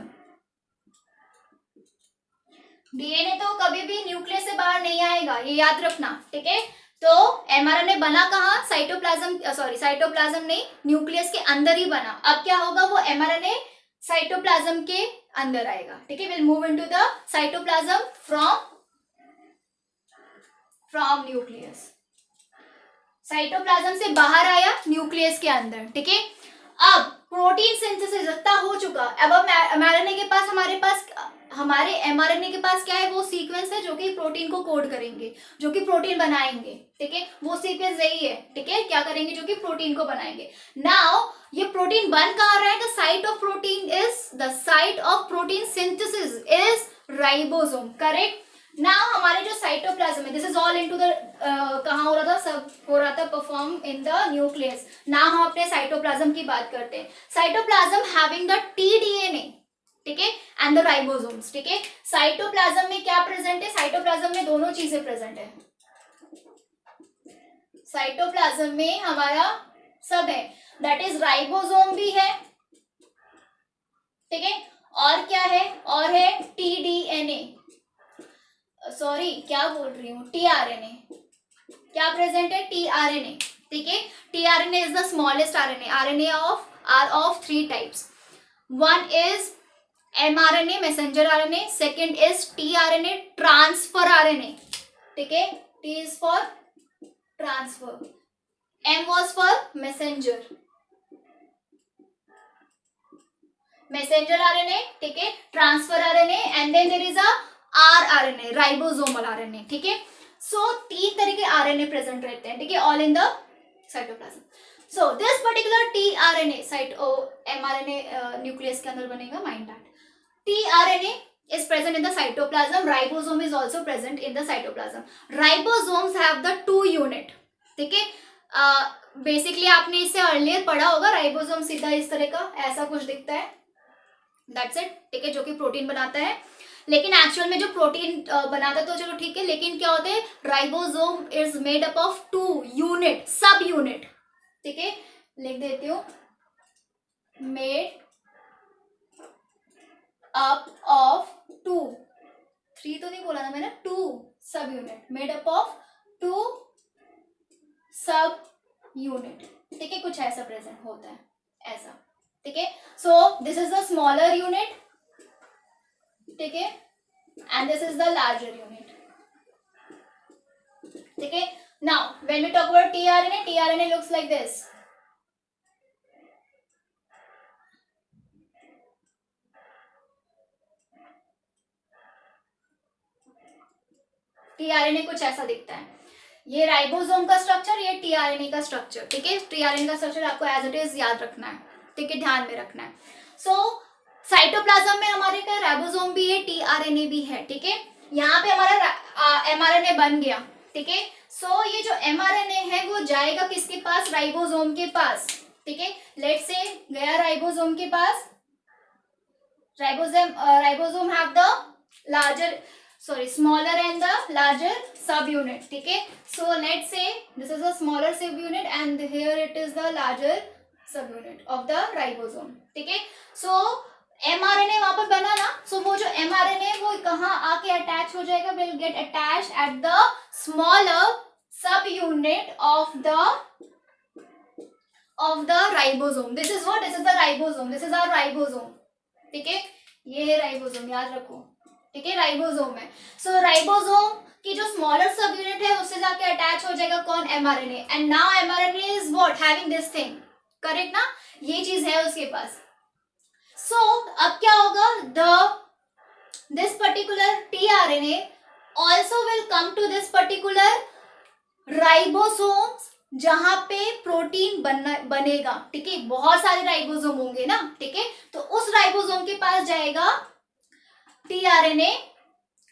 DNA तो कभी भी न्यूक्लियस से बाहर नहीं आएगा, ये याद रखना, ठीक है। तो एमआरएनए बना कहाँ, साइटोप्लाज्म, सॉरी साइटोप्लाज्म नहीं, न्यूक्लियस के अंदर ही बना। अब क्या होगा, वो एमआरएनए साइटोप्लाज्म के अंदर आएगा, ठीक है। Will move into the cytoplasm from nucleus. Cytoplasm से बाहर आया न्यूक्लियस के अंदर, ठीक है। अब प्रोटीन सिंथेसिस इतना हो चुका, अब एमआरएनए के पास हमारे एमआरएनए के पास क्या है, वो सीक्वेंस है जो कि प्रोटीन को कोड करेंगे, जो कि प्रोटीन बनाएंगे, ठीक है। वो सीक्वेंस यही है, ठीक है, क्या करेंगे, जो कि प्रोटीन को बनाएंगे। नाउ ये प्रोटीन बन कहाँ रहा है, the site of protein synthesis is ribosome, correct. Now हमारे जो साइटोप्लाज्म है, this is all into the कहाँ हो रहा था, सब हो रहा था perform in the nucleus. Now हम अपने साइटोप्लाज्म की बात करते हैं। साइटोप्लाज्म हैविंग द टीडीएनए, ठीक है, एंड द राइबोसोम्स, ठीक है। साइटोप्लाज्म में क्या प्रेजेंट है, साइटोप्लाज्म में दोनों चीजें प्रेजेंट है। साइटोप्लाज्म में हमारा सब है, दैट इज राइबोसोम भी है, ठीक है, और क्या है, और है टीडीएनए, सॉरी क्या बोल रही हूँ, टीआरएनए, क्या प्रेजेंट है, टीआरएनए, ठीक है। TRNA is the smallest RNA, RNA are of 3 types, one is mRNA messenger RNA, second is tRNA transfer RNA, ठीक है। T is for transfer, M was for messenger RNA, ठीक है, transfer RNA, and then there is a rRNA, ribosomal RNA, ठीक है। सो 3 तरह के RNA present रहते हैं, ठीक है, all in the cytoplasm. So this particular tRNA mRNA nucleus के अंदर बनेगा, mind that. tRNA is present in the cytoplasm, ribosome is also present in the cytoplasm. Ribosomes have the 2 unit, ठीक है। Basically आपने इससे अर्लियर पढ़ा होगा, ribosome सीधा इस तरह का ऐसा कुछ दिखता है, दैट्स इट, ठीक है, जो कि प्रोटीन बनाता है। लेकिन एक्चुअल में जो प्रोटीन बनाता है तो चलो ठीक है, लेकिन क्या होता है, ribosome is made up of 2 unit, सब यूनिट, ठीक है, लिख देती हूँ, मेड up of 2, 3 तो नहीं बोला ना मैंने, 2 सब यूनिट, मेड अप ऑफ 2 सब यूनिट, ठीक है, कुछ ऐसा प्रेजेंट होता है, ऐसा, ठीक है। So this is the smaller unit, ठीक है, and this is the larger unit, ठीक है। Now when we talk about tRNA looks like this, tRNA कुछ ऐसा दिखता है, ये राइबोसोम का स्ट्रक्चर, ये टीआरएनए का स्ट्रक्चर, ठीक है। टीआरएनए का स्ट्रक्चर आपको एज इट इज याद रखना है, ठीक है, ध्यान में रखना है। सो साइटोप्लाज्म में हमारे का राइबोसोम भी है, टीआरएनए भी है, ठीक है। यहाँ पे हमारा एमआरएनए बन गया, ठीक है। सो ये जो एमआरएनए है वो जाएगा किसके पास, राइबोसोम के पास, ठीक है। लेट्स से गया राइबोसोम के पास, ribosome have the larger, smaller and the larger subunit, ठीक है। So let's say this is a smaller subunit and here it is the larger subunit of the ribosome, ठीक है। So mRNA वहां पर बना ना, so वो जो mRNA वो कहाँ आके अटैच हो जाएगा, will get attached at the smaller subunit of the ribosome. This is what, this is the ribosome, this is our ribosome, ठीक है, ये है राइबोसोम, याद रखो, ठीक है, राइबोसोम है। सो राइबोसोम की जो स्मॉलर सब यूनिट है उससे जाके अटैच हो जाएगा कौन, mRNA, and now mRNA is what, having this thing, correct ना, ये चीज है उसके पास। सो अब क्या होगा, this particular tRNA also will come to this particular ribosomes जहां पे प्रोटीन बनेगा, ठीक है, बहुत सारे राइबोसोम होंगे ना, ठीक है, तो उस राइबोसोम के पास जाएगा टीआरएनए,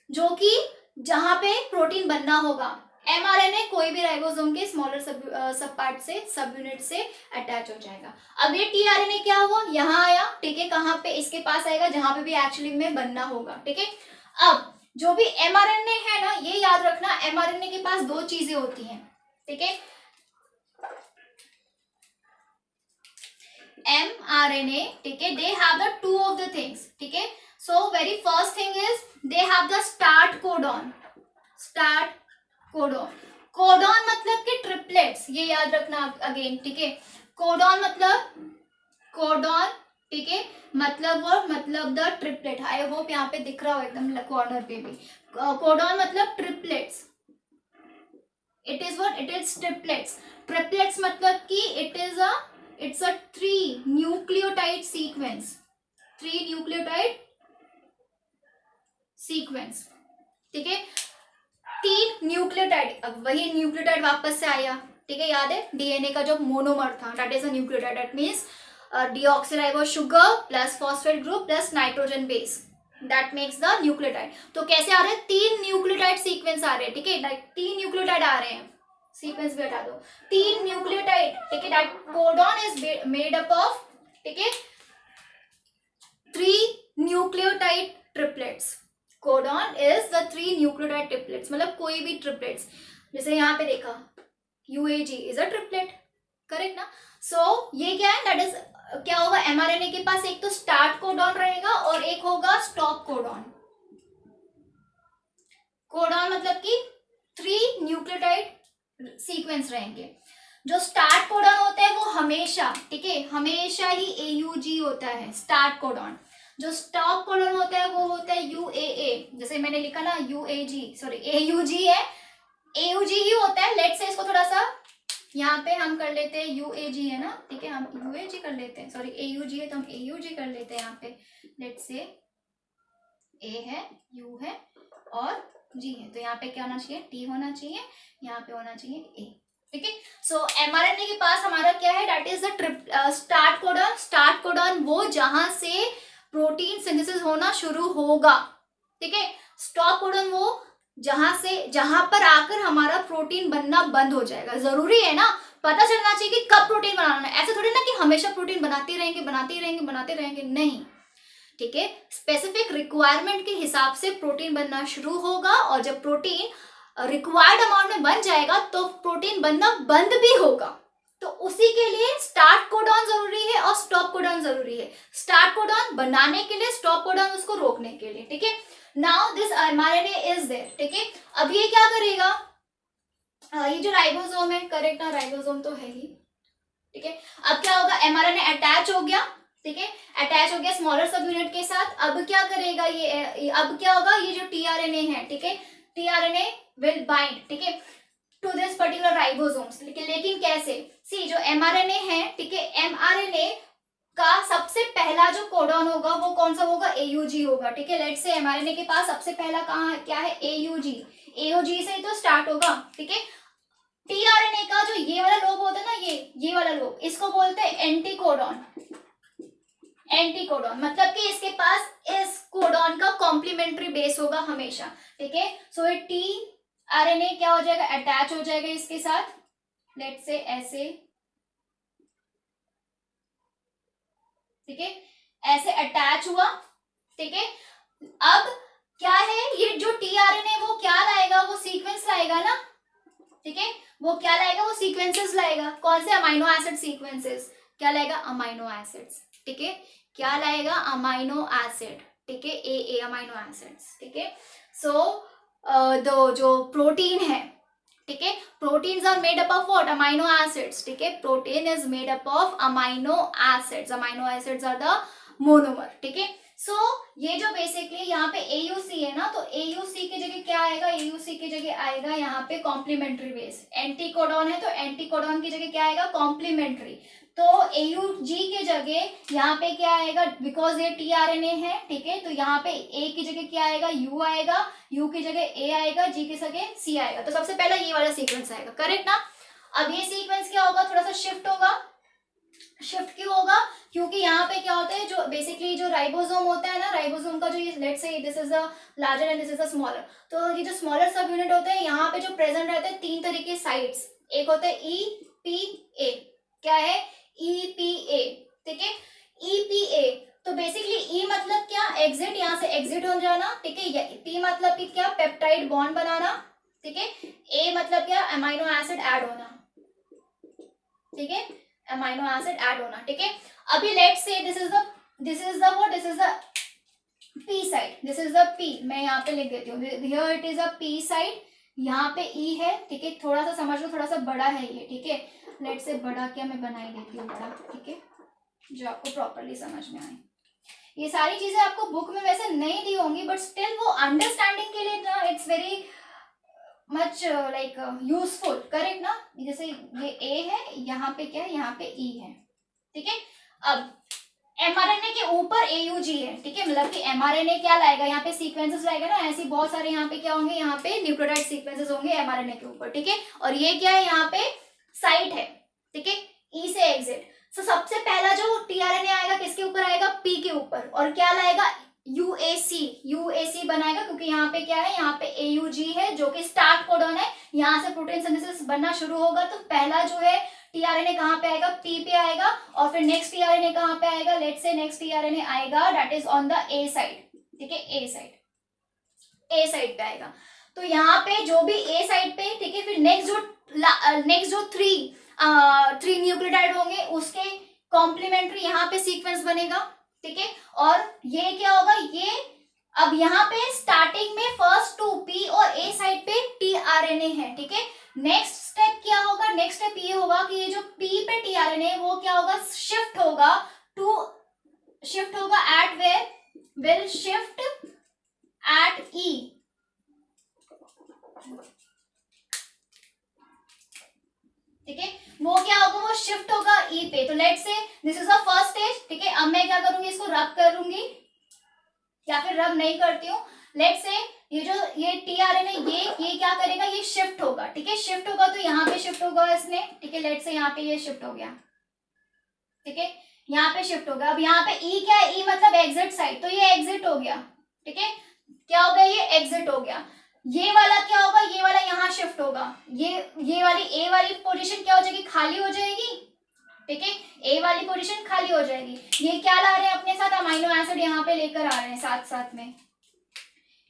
जो कि जहां पे प्रोटीन बनना होगा। एमआरएनए कोई भी राइबोसोम के स्मॉलर सब पार्ट से, सब यूनिट से अटैच हो जाएगा। अब ये टीआरएनए क्या हुआ, यहाँ आया, ठीक है, कहाँ पे, इसके पास आएगा जहां पे भी एक्चुअली में बनना होगा, ठीक है। अब जो भी एमआरएनए है ना, ये याद रखना, एमआरएनए के पास 2 चीजें होती हैं, ठीक है, mRNA, ठीक है, they have the 2 of the things, ठीक है। So very first thing is they have the start codon. Start codon. Codon मतलब कि ट्रिपलेट्स, ये याद रखना अगेन, ठीक है. कोडॉन मतलब कोडॉन, ठीक है, मतलब वो मतलब द ट्रिपलेट. आई होप यहाँ पे दिख रहा हो एकदम कॉर्नर पे भी. कोडॉन मतलब triplets. It is what? It is triplets. Triplets मतलब कि it's a 3 nucleotide sequence. 3 nucleotide sequence, ठीक है. 3 न्यूक्लियोटाइड. अब वही न्यूक्लियोटाइड वापस से आया, ठीक है. याद है डीएनए का जो मोनोमर था, that is a nucleotide. That means deoxyribose sugar plus phosphate group plus nitrogen base, that makes the nucleotide. तो कैसे आ रहे हैं? 3 न्यूक्लियोटाइड सीक्वेंस आ रहे हैं, ठीक है. 3 न्यूक्लियोटाइड आ रहे हैं. सीक्वेंस भी हटा दो. 3 न्यूक्लियोटाइड, ठीक है. That codon is made up of, ठीक है, 3 nucleotide triplets. Codon is the 3 nucleotide triplets. मतलब कोई भी ट्रिपलेट्स, जैसे यहाँ पे देखा यूएजी इज अ ट्रिपलेट, करेक्ट ना. सो ये क्या है? दैट इज क्या होगा? एमआरएनए के पास एक तो स्टार्ट कोडॉन रहेगा और एक होगा स्टॉप कोडॉन. कोडॉन मतलब कि 3 न्यूक्लियोटाइड सीक्वेंस रहेंगे. जो स्टार्ट कोडॉन होता है वो हमेशा, ठीक है, हमेशा ही एयूजी होता है स्टार्ट कोडॉन. जो स्टॉप कोडॉन होता है वो होता है यूएए. जैसे मैंने लिखा ना यूएजी, सॉरी एयूजी है, एयूजी ही होता है. लेट्स से इसको थोड़ा सा यहाँ पे हम कर लेते हैं, यूएजी है ना, ठीक है, हम यूएजी कर लेते हैं. सॉरी एयूजी है तो हम एयूजी कर लेते हैं. यहाँ पे लेट्स से ए है, यू है और जी है. तो यहाँ पे क्या होना चाहिए? टी होना चाहिए. यहाँ पे होना चाहिए ए, ठीक है. सो एमआरएनए के पास हमारा क्या है? That is the start codon. Start codon वो जहां से प्रोटीन सिंथेसिस होना शुरू होगा, ठीक है. स्टॉप कोडॉन वो जहां पर आकर हमारा प्रोटीन बनना बंद हो जाएगा. जरूरी है ना, पता चलना चाहिए कि कब प्रोटीन बनाना है. ऐसे थोड़ी ना कि हमेशा प्रोटीन बनाते रहेंगे, नहीं, ठीक है. स्पेसिफिक रिक्वायरमेंट के हिसाब से प्रोटीन बनना शुरू होगा और जब प्रोटीन रिक्वायर्ड अमाउंट में बन जाएगा तो प्रोटीन बनना बंद भी होगा. तो उसी के लिए स्टार्ट कोडॉन जरूरी है और स्टॉप कोडॉन जरूरी है. स्टार्ट कोडॉन बनाने के लिए, स्टॉप कोडॉन उसको रोकने के लिए, ठीक है. Now this mRNA is there, ठीक है. अब ये क्या करेगा? ये जो राइबोसोम है, करेक्ट ना, राइबोसोम तो है ही, ठीक है. अब क्या होगा? एमआरएनए अटैच हो गया, ठीक है, अटैच हो गया स्मॉलर सब यूनिट के साथ. अब क्या करेगा ये? अब क्या होगा? ये जो टीआरएनए है, ठीक है, टीआरएनए विल बाइंड, ठीक है, टू दिस पर्टिकुलर राइबोसोम्स. लेकिन कैसे? सी जो एमआरएनए है, ठीक है, एमआरएनए का सबसे पहला जो कोडॉन होगा वो कौन सा होगा? एयूजी होगा, ठीक है. लेट्स से एमआरएनए के पास सबसे पहला कहाँ क्या है? एयूजी. एयूजी से ही तो स्टार्ट होगा, ठीक है. टीआरएनए का जो ये वाला लोब होता है ना, ये वाला लोब, इसको बोलते हैं एंटीकोडॉन. एंटीकोडॉन मतलब कि इसके पास इस कोडॉन का कॉम्प्लीमेंट्री बेस होगा हमेशा, ठीक है. सो ये टीआरएनए क्या हो जाएगा? अटैच हो जाएगा इसके साथ. लेट्स से ऐसे, ठीक है, ऐसे अटैच हुआ, ठीक है. अब क्या है? ये जो टीआरएनए वो क्या लाएगा? वो सीक्वेंस लाएगा ना, ठीक है. वो क्या लाएगा? वो सीक्वेंसेस लाएगा. कौन से? Amino acid sequences. क्या लाएगा? अमाइनो एसिड्स, ठीक है. क्या लाएगा? अमाइनो एसिड, ठीक है, ए अमाइनो एसिड्स, ठीक है. सो जो प्रोटीन है, ठीक है, proteins are made up of what? Amino acids, ठीक है. Protein is made up of amino acids. Amino acids are the monomer, ठीक है. सो ये जो बेसिकली यहाँ पे एयूसी है ना, तो एयूसी की जगह क्या आएगा? एयूसी की जगह आएगा यहाँ पे कॉम्प्लीमेंट्री बेस. एंटीकोडॉन है तो एंटीकोडॉन की जगह क्या आएगा? कॉम्प्लीमेंट्री. तो एयूजी की जगह यहाँ पे क्या आएगा? बिकॉज ये टीआरएनए है, ठीक है, तो यहाँ पे ए की जगह क्या आएगा? यू आएगा. यू की जगह ए आएगा. जी की जगह सी आएगा. तो सबसे पहला ये वाला सीक्वेंस आएगा, करेक्ट ना. अब ये सीक्वेंस क्या होगा? थोड़ा सा शिफ्ट होगा. शिफ्ट क्यों होगा? क्योंकि यहाँ पे क्या होता है, जो बेसिकली जो राइबोसोम होता है ना, राइबोसोम का जो ये let's say this is the larger and this is the smaller. तो ये जो स्मॉलर सब यूनिट होते हैं यहाँ पे जो प्रेजेंट रहते हैं 3 तरह के साइट्स. एक होता है ईपीए. क्या है? ईपीए, ठीक है. ईपीए तो बेसिकली ई मतलब क्या? एग्जिट, यहाँ से एग्जिट हो जाना, ठीक है. पी मतलब कि क्या? पेप्टाइड बॉन्ड बनाना, ठीक है. ए मतलब क्या? अमाइनो एसिड ऐड होना, ठीक है, अमाइनो एसिड ऐड होना, ठीक है. अभी let's say this is the P side, this is the P, मैं यहाँ पे लिख देती हूँ, here it is a P side, यहाँ पे ई है, ठीक है, थोड़ा सा समझ लो, थोड़ा सा बड़ा है ये, ठीक है, लेट से बड़ा क्या, मैं बना ही देती हूँ बड़ा, ठीक है, जो आपको प्रॉपरली समझ में आए। ये सारी चीजें आपको बुक में वैसे नहीं दी होंगी, बट स्टिल वो अंडरस्टैंडिंग के लिए ना it's very much like useful, correct ना। जैसे ये ए है, यहाँ पे क्या है, यहाँ पे ई है, ठीक है। अब एमआरएनए के ऊपर एयूजी है, ठीक है, मतलब कि एमआरएनए क्या लाएगा, यहाँ पे सीक्वेंसेस लाएगा ना, ऐसे बहुत सारे यहाँ पे क्या होंगे, यहाँ पे न्यूक्लियोटाइड सीक्वेंसेस होंगे एमआरएनए के ऊपर, ठीक है। और ये क्या है, यहाँ पे साइट है, ठीक है, ई से एग्जिट। सो सबसे पहला जो टीआरएनए आएगा किसके ऊपर आएगा, पी के ऊपर, और क्या लाएगा, यूएसी बनाएगा, क्योंकि यहाँ पे क्या है, यहाँ पे एयूजी है जो कि स्टार्ट कोडॉन है, यहाँ से प्रोटीन सिंथेसिस बनना शुरू होगा। तो पहला जो है टीआरएनए कहाँ पे आएगा, पी पे आएगा, और फिर नेक्स्ट टीआरएनए कहाँ पे आएगा, लेट से नेक्स्ट टीआरएनए आएगा that is on the A side, ठीक है, ए साइड पे आएगा। तो यहाँ पे जो भी ए साइड पे, ठीक है, फिर नेक्स्ट जो थ्री न्यूक्लियोटाइड होंगे उसके कॉम्प्लीमेंट्री यहाँ पे सीक्वेंस बनेगा, ठीक है। और ये क्या होगा, ये अब यहाँ पे स्टार्टिंग में फर्स्ट टू पी और ए साइड पे टीआरएनए है, ठीक है। नेक्स्ट स्टेप क्या होगा, नेक्स्ट स्टेप ये होगा कि ये जो पी पे टीआरएनए वो क्या होगा, शिफ्ट होगा at where, will shift at E, ठीक है, वो क्या होगा, वो शिफ्ट होगा ई पे। तो let's say this is the first stage, ठीक है। अब मैं क्या करूंगी, इसको रब करूंगी या फिर रब नहीं करती हूँ, लेट्स से ये टीआरएनए ये क्या करेगा, ये शिफ्ट होगा, ठीक है, शिफ्ट होगा तो यहाँ पे शिफ्ट होगा इसने, ठीक है, लेट्स से यहाँ पे ये शिफ्ट हो गया, ठीक है, यहाँ पे शिफ्ट होगा। अब यहाँ पे ई क्या है, ई मतलब एग्जिट साइड, तो ये एग्जिट हो गया, ठीक है, क्या हो गया, ये एग्जिट हो गया। ये वाला क्या होगा, ये वाला यहाँ शिफ्ट होगा, ये वाली ए वाली पोजीशन क्या हो जाएगी, खाली हो जाएगी, ठीक है, ए वाली पोजीशन खाली हो जाएगी। ये क्या ला रहे हैं अपने साथ, अमाइनो एसिड यहाँ पे लेकर आ रहे हैं साथ साथ में,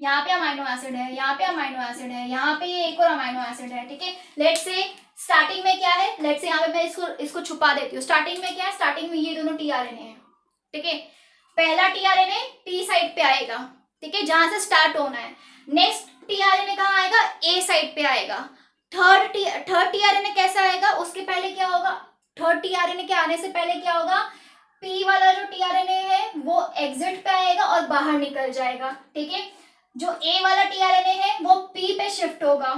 यहाँ पे अमाइनो एसिड है, यहाँ पे अमाइनो एसिड है, यहाँ पे ये एक और अमाइनो एसिड है, ठीक है। लेट्स से स्टार्टिंग में क्या है, लेट्स से यहाँ पे मैं इसको छुपा देती हूँ, स्टार्टिंग में क्या है, स्टार्टिंग में ये दोनों टीआरएनए है, ठीक है। पहला टीआरएनए पी साइड पे आएगा, ठीक है, जहां से स्टार्ट होना है। नेक्स्ट टीआरएनए कहाँ आएगा, ए साइड पे आएगा। थर्ड टीआरएनए कैसा आएगा, उसके पहले क्या होगा, थर्ड टीआरएनए के आने से पहले क्या होगा, पी वाला जो टीआरएनए है वो एग्जिट पे आएगा और बाहर निकल जाएगा, ठीक है। जो ए वाला टीआरएनए है वो पी पे शिफ्ट होगा,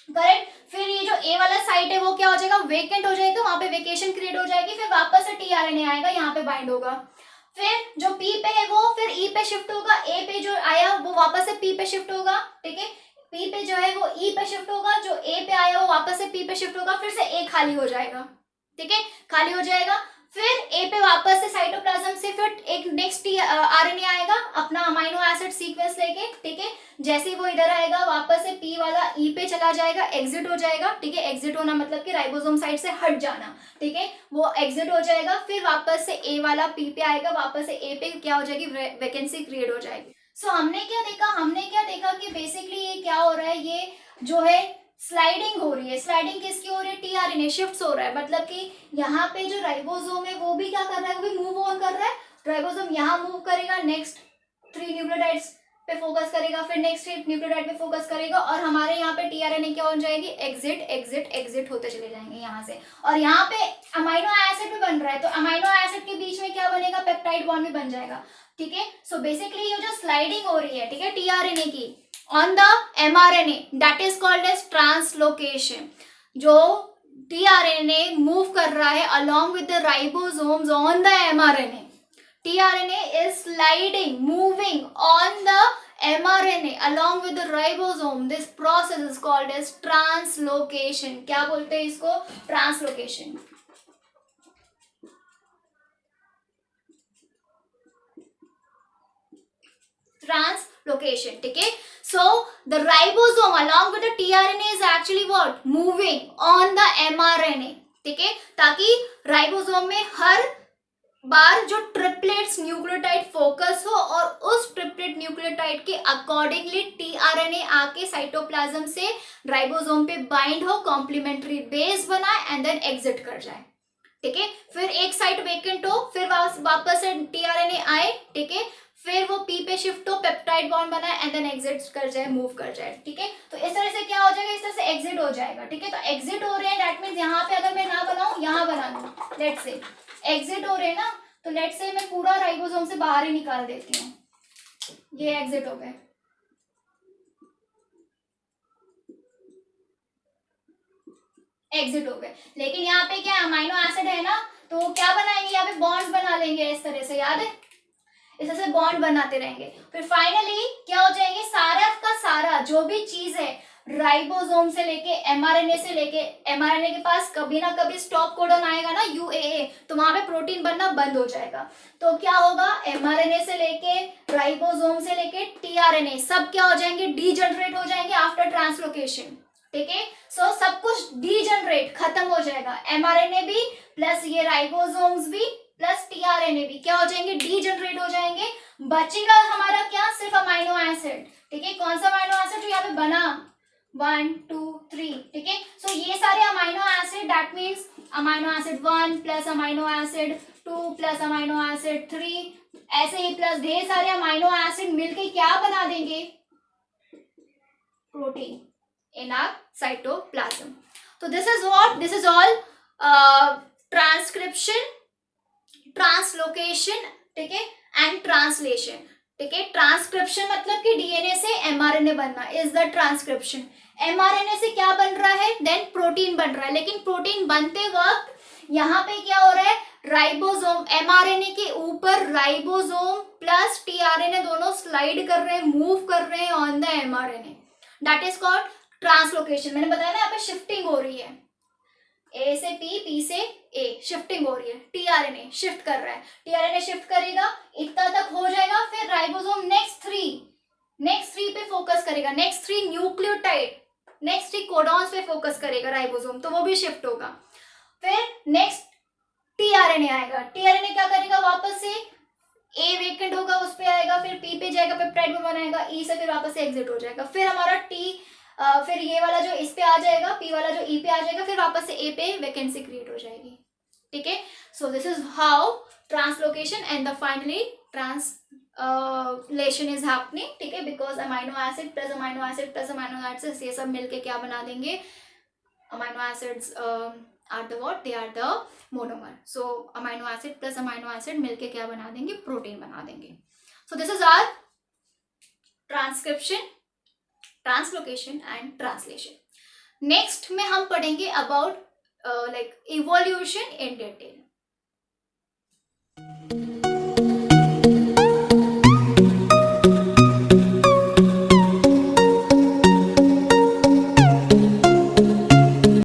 करेक्ट। फिर ये जो ए वाला साइट है वो क्या हो जाएगा, वेकेंट हो जाएगा, वहां पे वेकेशन क्रिएट हो जाएगी, फिर वापस से टीआरएनए आएगा, यहाँ पे बाइंड होगा। फिर जो पी पे है वो फिर ई पे शिफ्ट होगा, ए पे जो आया वो वापस से पी पे शिफ्ट होगा, ठीक है, पी पे जो है वो ई पे शिफ्ट होगा, जो ए पे आया वो वापस से पी पे शिफ्ट होगा, फिर से ए खाली हो जाएगा, ठीक है, खाली हो जाएगा। फिर ए पे वापस से साइटोप्लाज्म से फिर एक नेक्स्ट आरएनए आएगा अपना अमाइनो एसिड सीक्वेंस लेके, ठीक है, जैसे वो इधर आएगा वापस से पी वाला ई पे चला जाएगा, एग्जिट हो जाएगा, ठीक है, एग्जिट होना मतलब कि राइबोसोम साइड से हट जाना, ठीक है, वो एग्जिट हो जाएगा। फिर वापस से ए वाला पी पे आएगा, वापस से ए पे क्या हो जाएगी, वैकेंसी क्रिएट हो जाएगी। सो हमने क्या देखा कि बेसिकली ये क्या हो रहा है, ये जो है स्लाइडिंग हो रही है। स्लाइडिंग किसकी हो रही है, टीआरएनए शिफ्ट हो रहा है, मतलब कि यहाँ पे जो राइबोसोम है वो भी क्या कर रहा है, वो भी मूव ऑन कर रहा है। राइबोसोम यहाँ मूव करेगा, नेक्स्ट 3 न्यूक्लियोटाइड्स पे फोकस करेगा, फिर नेक्स्ट न्यूक्लियोटाइड पे फोकस करेगा, और हमारे यहाँ पे टीआरएनए क्या हो जाएगी, एग्जिट एग्जिट एग्जिट होते चले जाएंगे यहाँ से। और यहाँ पे अमाइनो एसिड भी बन रहा है, तो अमाइनो एसिड के बीच में क्या बनेगा, पेप्टाइड बॉन्ड भी बन जाएगा, ठीक है। सो बेसिकली ये जो स्लाइडिंग हो रही है, ठीक है, टीआरएनए की on the mRNA that is called as translocation, जो tRNA move कर रहा है along with the ribosomes on the mRNA. tRNA is sliding, moving on the mRNA along with the ribosome. This process is called as translocation. क्या बोलते हैं इसको, translocation. Translocation, ठीक है। So the ribosome along with the tRNA is actually what, moving on the mRNA, ठीक है, ताकि ribosome में हर बार जो ट्रिपलेट्स न्यूक्लियोटाइड फोकस हो और उस ट्रिपलेट न्यूक्लियोटाइड के अकॉर्डिंगली टीआरएनए आके साइटोप्लाज्म से राइबोसोम पे बाइंड हो, कॉम्प्लीमेंट्री बेस बनाए एंड देन एग्जिट कर जाए, ठीक है। फिर एक साइट वेकेंट हो, फिर वापस से टीआरएनए आए, ठीक है, फिर वो पी पे शिफ्ट हो, पेप्टाइड बॉन्ड बनाए एंड देन एग्जिट कर जाए, मूव कर जाए, ठीक है। तो इस तरह से क्या हो जाएगा, इस तरह से एग्जिट हो जाएगा, ठीक है। तो एग्जिट हो रहे हैं दैट मीन्स यहाँ पे अगर मैं ना बनाऊं, यहाँ बना लूं, लेट से एग्जिट हो रहे हैं ना, तो लेट से मैं पूरा राइबोसोम से बाहर ही निकाल देती हूँ, ये एग्जिट हो गए, एग्जिट हो गए। लेकिन यहाँ पे क्या अमाइनो एसिड है ना, तो क्या बनाएंगे, यहाँ पे बॉन्ड्स बना लेंगे इस तरह से, याद है, इस तरह से बॉन्ड बनाते रहेंगे। फिर फाइनली क्या हो जाएंगे, सारा का सारा जो भी चीज है राइबोसोम से लेके एमआरएनए से लेके, एमआरएनए के पास कभी ना कभी स्टॉप कोडन आएगा ना यूएए, तो वहां पे प्रोटीन बनना बंद हो जाएगा। तो क्या होगा, एमआरएनए से लेके राइबोसोम से लेके टीआरएनए सब क्या हो जाएंगे, डीजनरेट हो जाएंगे आफ्टर ट्रांसलोकेशन, ठीक है। सो सब कुछ डीजनरेट खत्म हो जाएगा, एमआरएनए भी प्लस ये राइबोसोम्स भी प्लस टीआरएनए भी क्या हो जाएंगे, डीजनरेट हो जाएंगे। बचेगा हमारा क्या, सिर्फ अमाइनो एसिड, ठीक है। कौन सा अमाइनो एसिड जो यहाँ पे बना, 1 2 3, ठीक है। सो ये सारे amino acid that means amino acid 1 plus amino acid 2 plus amino acid 3, ऐसे ही प्लस ढेर सारे अमाइनो एसिड मिलके क्या बना देंगे, protein in our cytoplasm. So this is all transcription, translocation, ठीक है, एंड ट्रांसलेशन, ठीक है। ट्रांसक्रिप्शन मतलब कि डीएनए से एमआरएनए बनना इज द ट्रांसक्रिप्शन। एमआरएनए से क्या बन रहा है, देन प्रोटीन बन रहा है, लेकिन प्रोटीन बनते वक्त यहाँ पे क्या हो रहा है, राइबोसोम एमआरएनए के ऊपर राइबोसोम प्लस टीआरएनए दोनों स्लाइड कर रहे हैं, मूव कर रहे हैं on the mRNA, that is called translocation. मैंने बताया ना यहाँ पे शिफ्टिंग हो रही है, ए से पी, पी से ए, शिफ्टिंग हो रही है, टीआरएनए शिफ्ट कर रहा है, टीआरएनए शिफ्ट करेगा, इतना तक हो जाएगा, फिर राइबोसोम नेक्स्ट थ्री पे फोकस करेगा, नेक्स्ट 3 न्यूक्लियोटाइड, नेक्स्ट 3 कोडॉन्स पे फोकस करेगा राइबोसोम, तो वो भी शिफ्ट होगा। फिर नेक्स्ट टीआरएनए आएगा, टीआरएनए क्या करेगा, वापस से ए वेकेंट होगा उस पे आएगा, फिर पी पे जाएगा, पेप्टाइड में बनाएगा, ई से फिर वापस से एग्जिट हो जाएगा, फिर हमारा टी फिर ये वाला जो इस पे आ जाएगा, पी वाला जो ई पे आ जाएगा, फिर वापस से ए पे वैकेंसी क्रिएट हो जाएगी, ठीक है। So this is how translocation and the finally translation is happening, ठीक है, because amino acid plus amino acid plus amino acid ये सब मिलके क्या बना देंगे, amino acids are the what, they are the monomer. So amino acid plus amino acid मिलके क्या बना देंगे, प्रोटीन बना देंगे। So this is our transcription, translocation and translation. Next में हम पढ़ेंगे about like evolution in detail.